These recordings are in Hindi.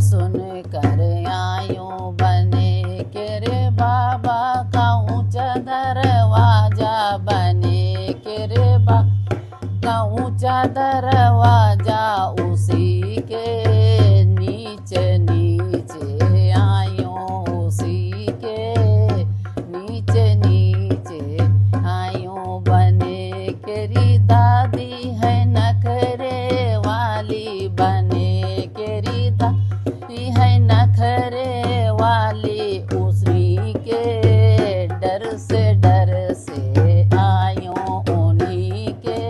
सुन कर आयो बने के रे बाबा का ऊंचा दरवाजा बने के रे बाबा का ऊंचा दरवाजा उसी के नीचे नीचे आयो उसी के नीचे नीचे आयो बने केरी दादी है नखरे वाली बने केरी दादी है नखरे वाली उसी के डर से आयो उन्हीं के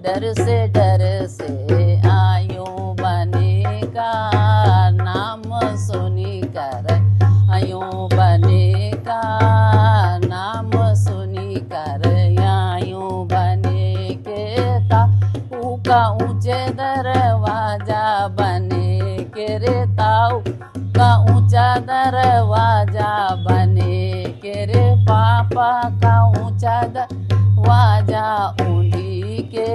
डर से आयो बने का नाम सुनी कर आयो बने का नाम सुनी कर आयो बने के ताऊ का ऊंचे दरवाजा बने के रे ताऊ का ऊंचा दरवाजा बने के रे पापा का ऊंचा दरवाजा उन्हीं के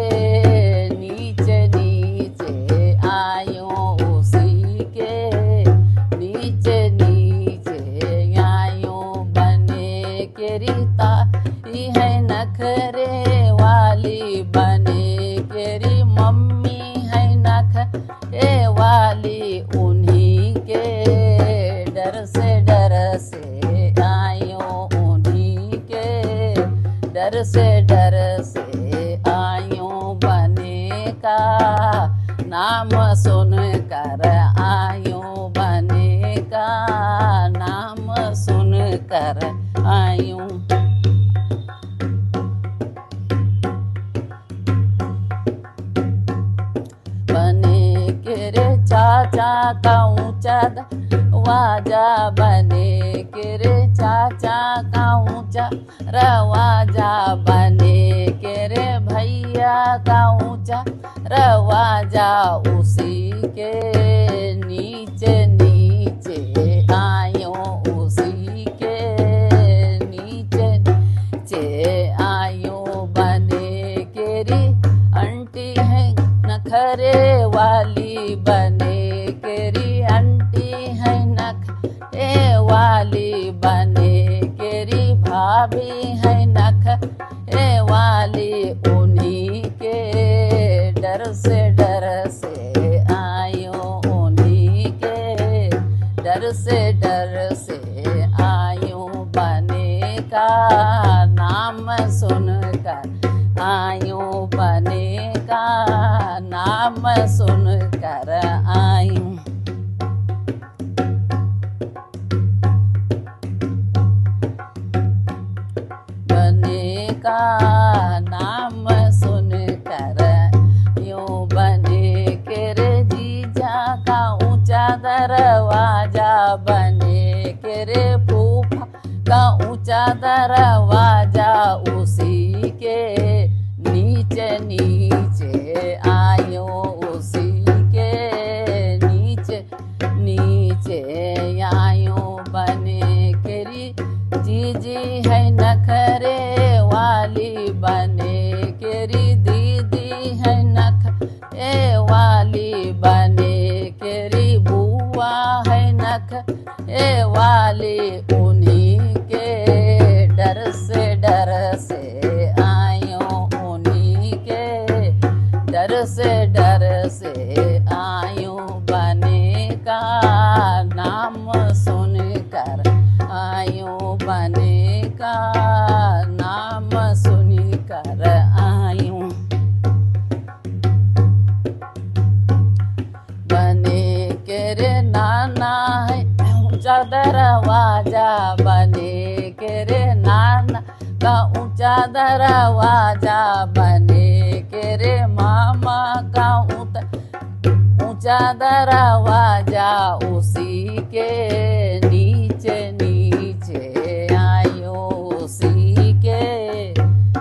नीचे नीचे आयो उसी के नीचे नीचे आयो बने के रीता है नखरे वाली बने के री मम्मी है नखरे वाली उन्हीं के डर से आयो उन्हीं के डर से आयो बने का नाम सुन कर आयो बने का नाम सुन कर आयो बने के रे चाचा का ऊंचा दरवाजा बने के रे चाचा का ऊंचा रवाजा बने के रे भैया का ऊंचा रवाजा उसी के नीचे नीचे आयो उसी के नीचे नीचे आयो बने के री आंटी है नखरे वाली बने के री आंटी है नखरे वाली बने के री भाभी है नखरे वाली उन्हीं के डर से आयो उन्हीं के डर से आयो बने का नाम सुन कर आयो बने का नाम सुन कर आयो बने का नाम सुन कर यो बने के रे जीजा का ऊंचा दरवाजा बने के रे फूफा का ऊंचा दरवाजा उसी के नीचे नीचे आयो उसी के नीचे नीचे आयो बने केरी जीजी है नखरे वाली बने केरी दीदी है नखरे वाली बने केरी बुआ है नखरे वाली उन्हीं के डर से आयो उन्हीं के डर से आयो बने का नाम सुन कर आयो बने का नाम सुन कर आयो बने के रे नाना है ऊंचा दरवाजा बने के रे नाना का ऊंचा दरवाजा बने के रे मामा का ऊंचा दरवाजा उसी के नीचे नीचे आयो उसी के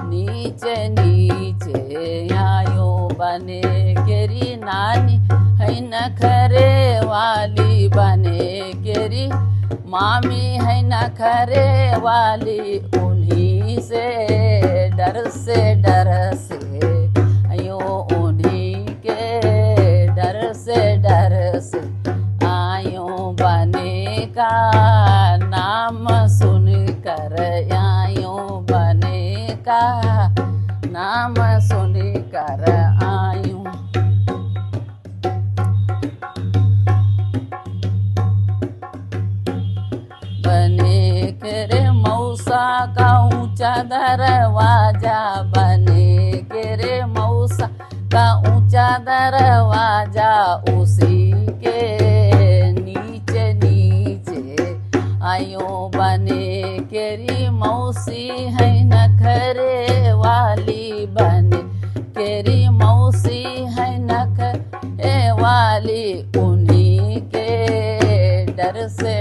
नीचे नीचे आयो बने केरी नानी है नखरे वाली बने केरी मामी है नखरे वाली उन्हीं से डर से आयो उन्हीं के डर से का नाम सुन कर आयूं बने का नाम सुन कर आयूं। बने के मौसा का ऊंचा दरवाजा, बने के मौसा का ऊंचा दरवाजा, उसी के नीचे नीचे आयूं बने केरी मौसी है नखरे वाली, बने केरी मौसी है नखरे वाली, उन्हीं के डर से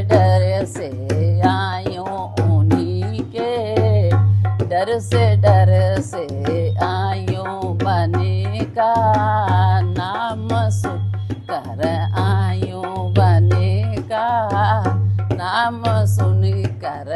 आयूं, उन्हीं के डर से आयूं बने का नाम सुन कर आयूं बने का नाम सुन कर